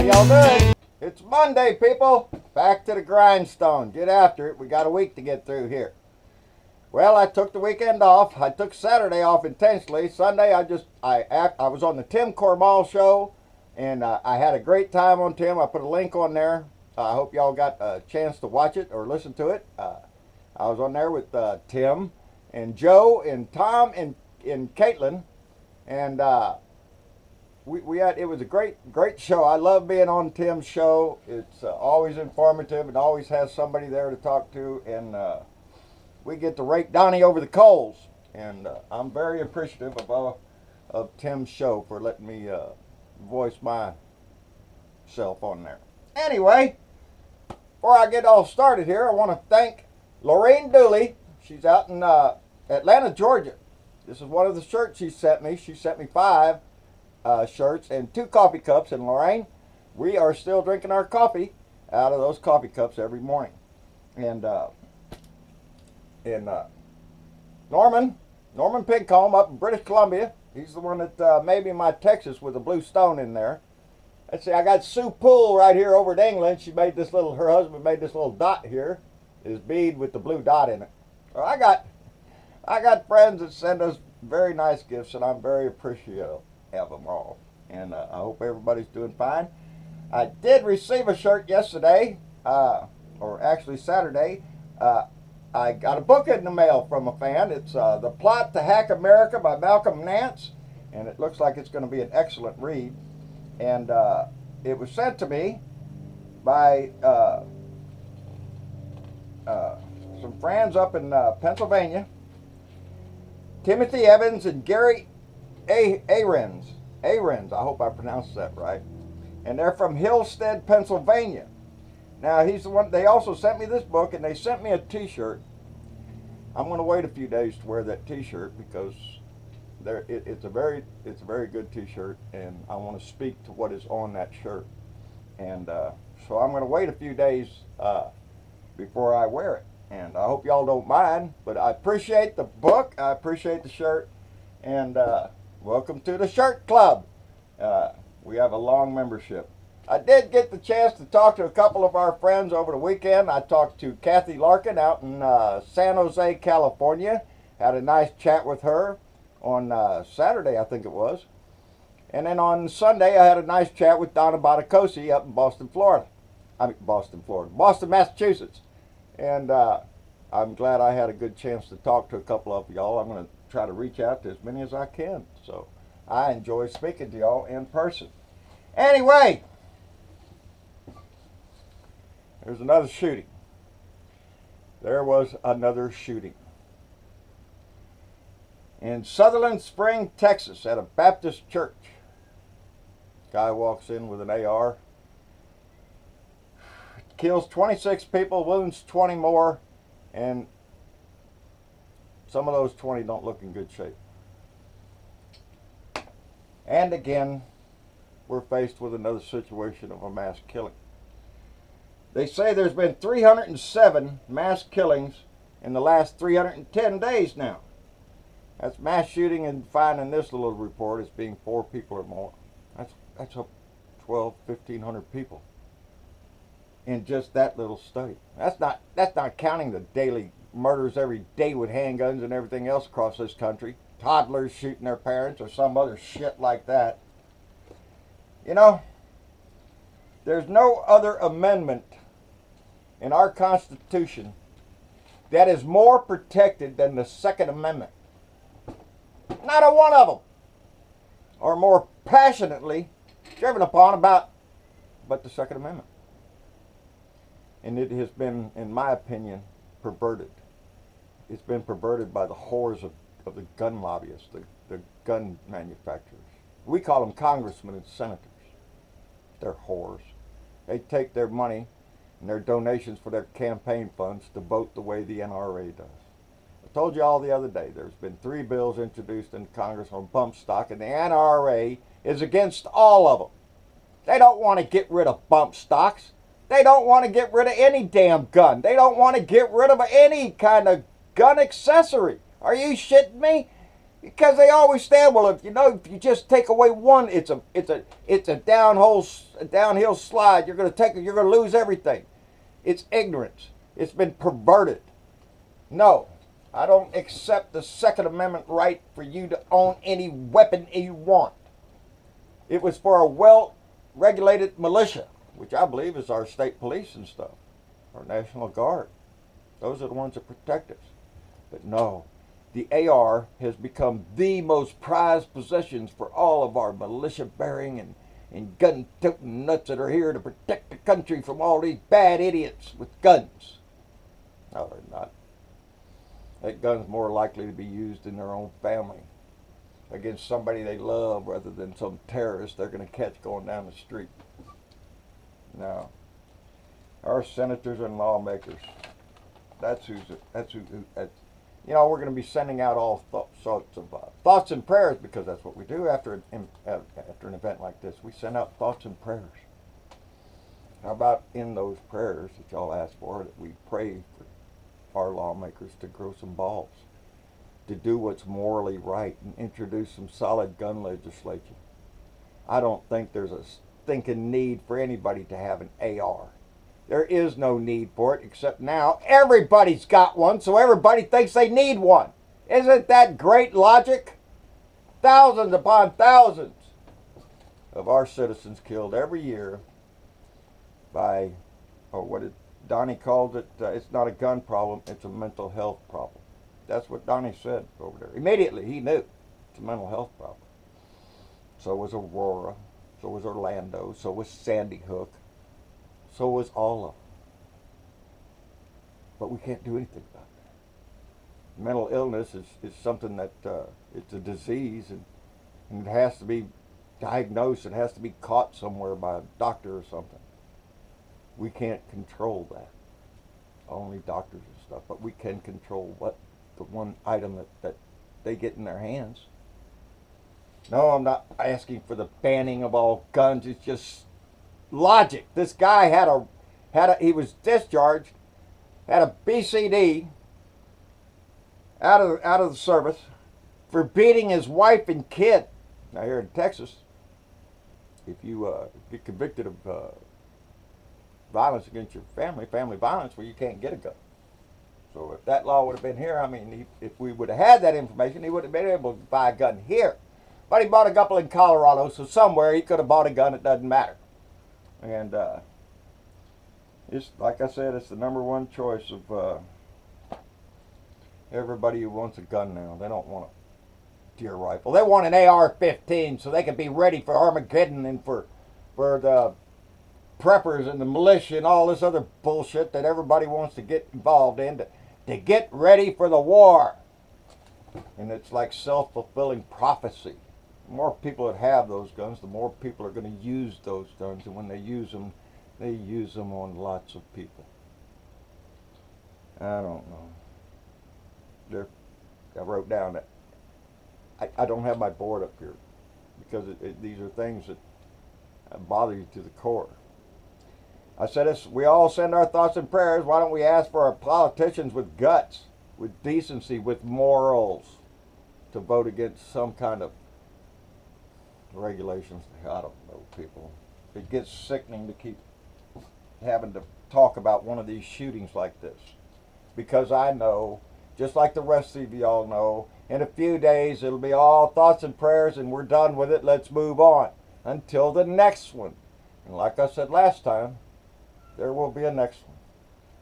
y'all doing? It's Monday, people. Back to the grindstone. Get after it. We got a week to get through here. Well, I took the weekend off. I took Saturday off intentionally. Sunday, I was on the Tim Cormall show, and I had a great time on Tim. I put a link on there. I hope y'all got a chance to watch it or listen to it. I was on there with Tim and Joe and Tom and Caitlin, and it was a great show. I love being on Tim's show. It's always informative and always has somebody there to talk to, and we get to rake Donnie over the coals, and I'm very appreciative of Tim's show for letting me voice myself on there. Anyway, before I get all started here, I want to thank Lorraine Dooley. She's out in Atlanta, Georgia. This is one of the shirts she sent me. She sent me 5 shirts and 2 coffee cups. And Lorraine, we are still drinking our coffee out of those coffee cups every morning. And Norman Pigcomb up in British Columbia, he's the one that made me my Texas with a blue stone in there. Let's see, I got Sue Poole right here over in England. Her husband made this little dot here, his bead with the blue dot in it. So I got friends that send us very nice gifts, and I'm very appreciative of them all. And I hope everybody's doing fine. I did receive a shirt yesterday, or actually Saturday. I got a book in the mail from a fan. It's The Plot to Hack America by Malcolm Nance, and it looks like it's going to be an excellent read. And it was sent to me by some friends up in Pennsylvania, Timothy Evans and Gary Ahrens. I hope I pronounced that right. And they're from Hillstead, Pennsylvania. Now, he's the one. They also sent me this book, and they sent me a T-shirt. I'm going to wait a few days to wear that T-shirt because it's a very good T-shirt, and I want to speak to what is on that shirt. And so I'm going to wait a few days before I wear it. And I hope y'all don't mind, but I appreciate the book. I appreciate the shirt, and welcome to the Shirt Club. We have a long membership. I did get the chance to talk to a couple of our friends over the weekend. I talked to Kathy Larkin out in San Jose, California. Had a nice chat with her on Saturday, I think it was. And then on Sunday, I had a nice chat with Donna Bottacosi up in Boston, Massachusetts. And I'm glad I had a good chance to talk to a couple of y'all. I'm going to try to reach out to as many as I can. So I enjoy speaking to y'all in person. Anyway, there's another shooting. There was another shooting. In Sutherland Spring, Texas, at a Baptist church. Guy walks in with an AR. Kills 26 people, wounds 20 more, and some of those 20 don't look in good shape. And again, we're faced with another situation of a mass killing. They say there's been 307 mass killings in the last 310 days now. That's mass shooting, and defined in this little report as being 4 people or more. That's up 1,500 people in just that little study. That's not counting the daily murders every day with handguns and everything else across this country. Toddlers shooting their parents or some other shit like that. You know, there's no other amendment in our Constitution that is more protected than the Second Amendment. Not a one of them are more passionately driven upon but the Second Amendment. And it has been, in my opinion, perverted. It's been perverted by the whores of the gun lobbyists, the gun manufacturers. We call them congressmen and senators. They're whores. They take their money and their donations for their campaign funds to vote the way the NRA does. I told you all the other day, there's been 3 bills introduced in Congress on bump stock, and the NRA is against all of them. They don't want to get rid of bump stocks. They don't want to get rid of any damn gun. They don't want to get rid of any kind of gun accessory. Are you shitting me? Because they always stand, well, if you just take away one, it's a downhill slide. You're going to lose everything. It's ignorance. It's been perverted. No, I don't accept the Second Amendment right for you to own any weapon you want. It was for a well-regulated militia, which I believe is our state police and stuff, our National Guard. Those are the ones that protect us. But no. The AR has become the most prized possessions for all of our militia-bearing and gun-toting nuts that are here to protect the country from all these bad idiots with guns. No, they're not. That gun's more likely to be used in their own family against somebody they love rather than some terrorist they're going to catch going down the street. No. Our senators and lawmakers, we're going to be sending out all sorts of thoughts and prayers, because that's what we do after an event like this. We send out thoughts and prayers. How about in those prayers that y'all ask for, that we pray for our lawmakers to grow some balls, to do what's morally right and introduce some solid gun legislation. I don't think there's a stinking need for anybody to have an AR. There is no need for it, except now everybody's got one, so everybody thinks they need one. Isn't that great logic? Thousands upon thousands of our citizens killed every year by, Donnie called it, it's not a gun problem, it's a mental health problem. That's what Donnie said over there. Immediately he knew it's a mental health problem. So was Aurora, so was Orlando, so was Sandy Hook. So was all of them. But we can't do anything about that. Mental illness is something that it's a disease, and it has to be diagnosed. It has to be caught somewhere by a doctor or something. We can't control that. Only doctors and stuff. But we can control what the one item that they get in their hands. No, I'm not asking for the banning of all guns. It's just logic. This guy he was discharged, had a BCD out of the service for beating his wife and kid. Now here in Texas, if you get convicted of violence against your family violence, well, you can't get a gun. So if that law would have been here, if we would have had that information, he would have been able to buy a gun here. But he bought a couple in Colorado, so somewhere he could have bought a gun. It doesn't matter. And it's like I said, it's the number one choice of everybody who wants a gun now. They don't want a deer rifle. They want an AR-15 so they can be ready for Armageddon and for the preppers and the militia and all this other bullshit that everybody wants to get involved in to get ready for the war. And it's like self-fulfilling prophecy. The more people that have those guns, the more people are going to use those guns. And when they use them on lots of people. I don't know. I wrote down that I don't have my board up here because these are things that bother you to the core. I said, we all send our thoughts and prayers. Why don't we ask for our politicians with guts, with decency, with morals, to vote against some kind of regulations? I don't know, people. It gets sickening to keep having to talk about one of these shootings like this, because I know, just like the rest of y'all know, in a few days it'll be all thoughts and prayers and we're done with it. Let's move on until the next one. And like I said last time, there will be a next one.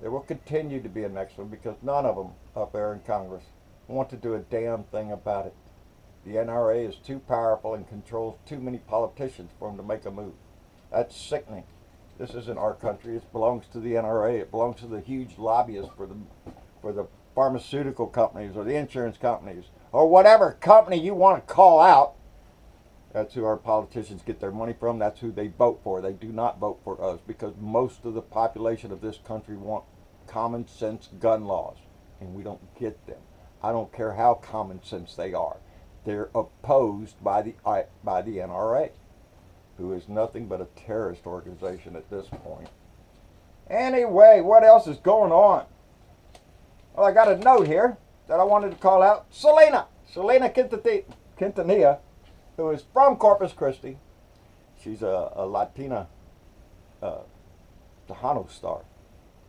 There will continue to be a next one, because none of them up there in Congress want to do a damn thing about it. The NRA is too powerful and controls too many politicians for them to make a move. That's sickening. This isn't our country. It belongs to the NRA. It belongs to the huge lobbyists for the pharmaceutical companies or the insurance companies or whatever company you want to call out. That's who our politicians get their money from. That's who they vote for. They do not vote for us, because most of the population of this country want common sense gun laws, and we don't get them. I don't care how common sense they are. They're opposed by the NRA, who is nothing but a terrorist organization at this point. Anyway, what else is going on? Well, I got a note here that I wanted to call out. Selena! Selena Quintanilla, who is from Corpus Christi. She's a Latina Tejano star,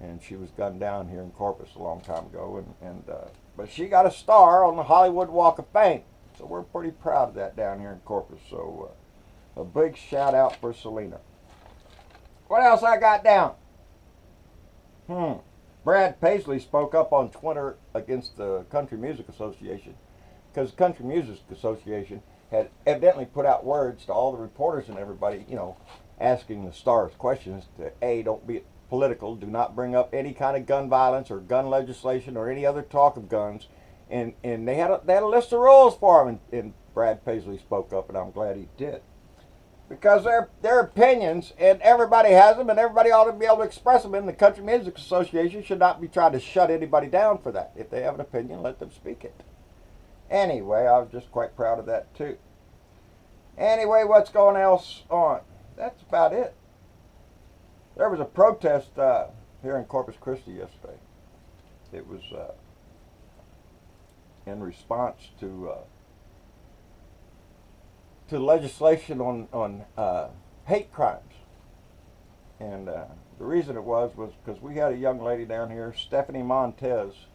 and she was gunned down here in Corpus a long time ago, but she got a star on the Hollywood Walk of Fame, so we're pretty proud of that down here in Corpus. So a big shout out for Selena. What else I got down? Brad Paisley spoke up on Twitter against the Country Music Association, because the Country Music Association had evidently put out words to all the reporters and everybody, you know, asking the stars questions to A, don't be political, do not bring up any kind of gun violence or gun legislation or any other talk of guns, and they had a list of rules for him, and Brad Paisley spoke up, and I'm glad he did, because they're opinions, and everybody has them, and everybody ought to be able to express them, and the Country Music Association should not be trying to shut anybody down for that. If they have an opinion, let them speak it. Anyway, I was just quite proud of that too. Anyway, what's going else on? That's about it. There was a protest here in Corpus Christi yesterday. It was in response to legislation on hate crimes, and the reason it was because we had a young lady down here, Stephanie Montes,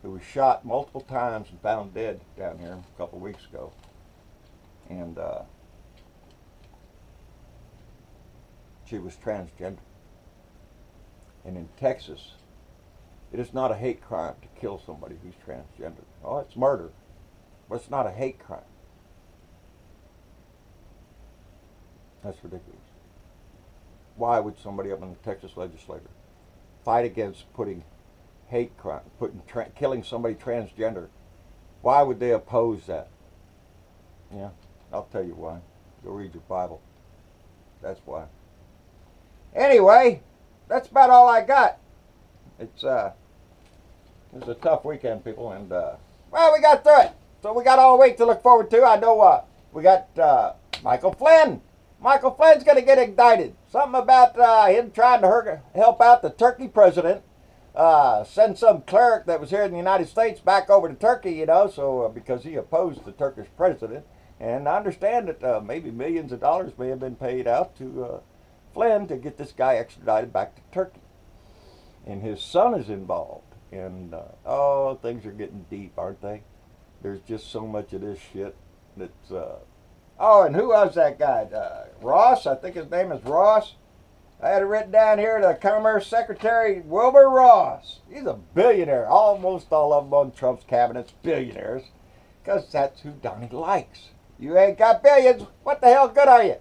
who was shot multiple times and found dead down here a couple of weeks ago. And she was transgender. And in Texas, it is not a hate crime to kill somebody who's transgender. Oh, it's murder, but it's not a hate crime. That's ridiculous. Why would somebody up in the Texas legislature fight against putting hate crime, killing somebody transgender? Why would they oppose that? Yeah, I'll tell you why. Go read your Bible. That's why. Anyway, that's about all I got. It was a tough weekend, people, and well, we got through it. So we got all week to look forward to. I know we got Michael Flynn. Michael Flynn's going to get indicted. Something about him trying to help out the Turkey president. Send some cleric that was here in the United States back over to Turkey, you know, so because he opposed the Turkish president. And I understand that maybe millions of dollars may have been paid out to Flynn to get this guy extradited back to Turkey. And his son is involved. And, oh, things are getting deep, aren't they? There's just so much of this shit that's... oh, and who was that guy? Ross? I think his name is Ross. I had it written down here, the Commerce Secretary, Wilbur Ross. He's a billionaire. Almost all of them on Trump's cabinet's billionaires. Because that's who Donnie likes. You ain't got billions. What the hell good are you?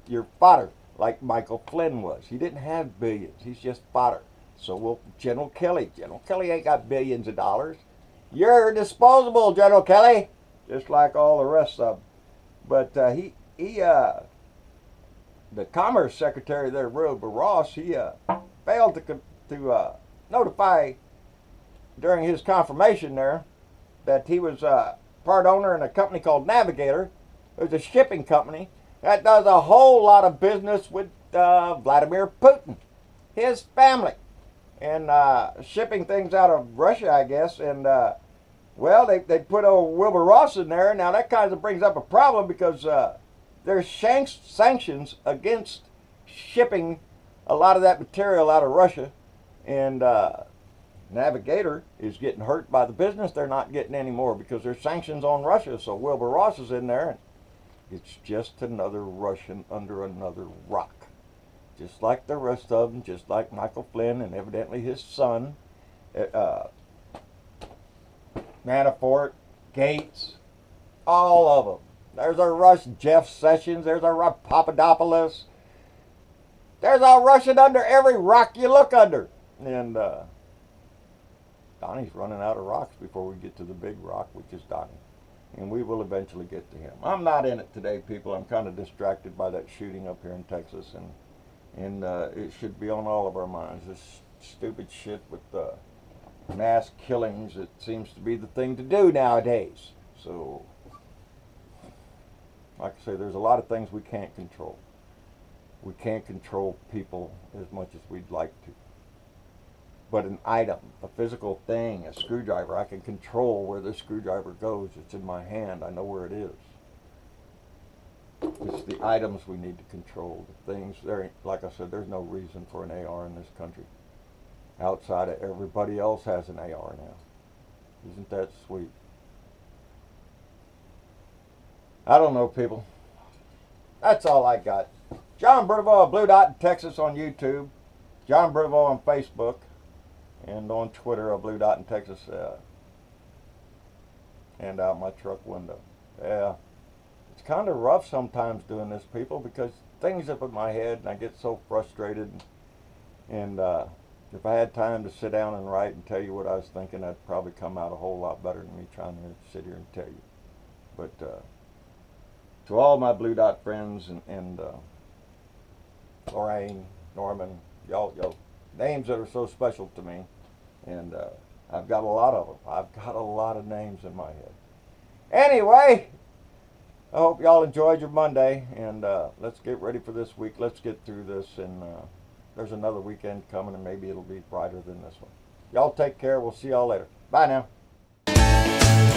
You're fodder, like Michael Flynn was. He didn't have billions. He's just fodder. So will General Kelly. General Kelly ain't got billions of dollars. You're disposable, General Kelly. Just like all the rest of them. But the Commerce Secretary there, Wilbur Ross, he failed to notify during his confirmation there that he was part owner in a company called Navigator. It was a shipping company that does a whole lot of business with Vladimir Putin, his family, and shipping things out of Russia, I guess. And well, they put old Wilbur Ross in there. Now that kind of brings up a problem because there's sanctions against shipping a lot of that material out of Russia, and Navigator is getting hurt by the business they're not getting anymore because there's sanctions on Russia. So Wilbur Ross is in there, and it's just another Russian under another rock. Just like the rest of them, just like Michael Flynn and evidently his son, Manafort, Gates, all of them. There's a Russian Jeff Sessions, there's a Papadopoulos. There's a Russian under every rock you look under. And Donnie's running out of rocks before we get to the big rock, which is Donnie. And we will eventually get to him. I'm not in it today, people. I'm kind of distracted by that shooting up here in Texas. And it should be on all of our minds. This stupid shit with mass killings. It seems to be the thing to do nowadays. So, like I say, there's a lot of things we can't control. We can't control people as much as we'd like to. But an item, a physical thing, a screwdriver, I can control where this screwdriver goes. It's in my hand. I know where it is. It's the items we need to control. The things, like I said, there's no reason for an AR in this country. Outside of everybody else has an AR now. Isn't that sweet? I don't know, people. That's all I got. John Britival, Blue Dot in Texas on YouTube. John Britival on Facebook. And on Twitter, a Blue Dot in Texas. And out my truck window. Yeah. It's kind of rough sometimes doing this, people, because things up in my head and I get so frustrated. And if I had time to sit down and write and tell you what I was thinking, that'd probably come out a whole lot better than me trying to sit here and tell you. But to all my Blue Dot friends and Lorraine, Norman, y'all, names that are so special to me, and I've got a lot of them. I've got a lot of names in my head. Anyway, I hope y'all enjoyed your Monday, and let's get ready for this week. Let's get through this, and there's another weekend coming, and maybe it'll be brighter than this one. Y'all take care. We'll see y'all later. Bye now.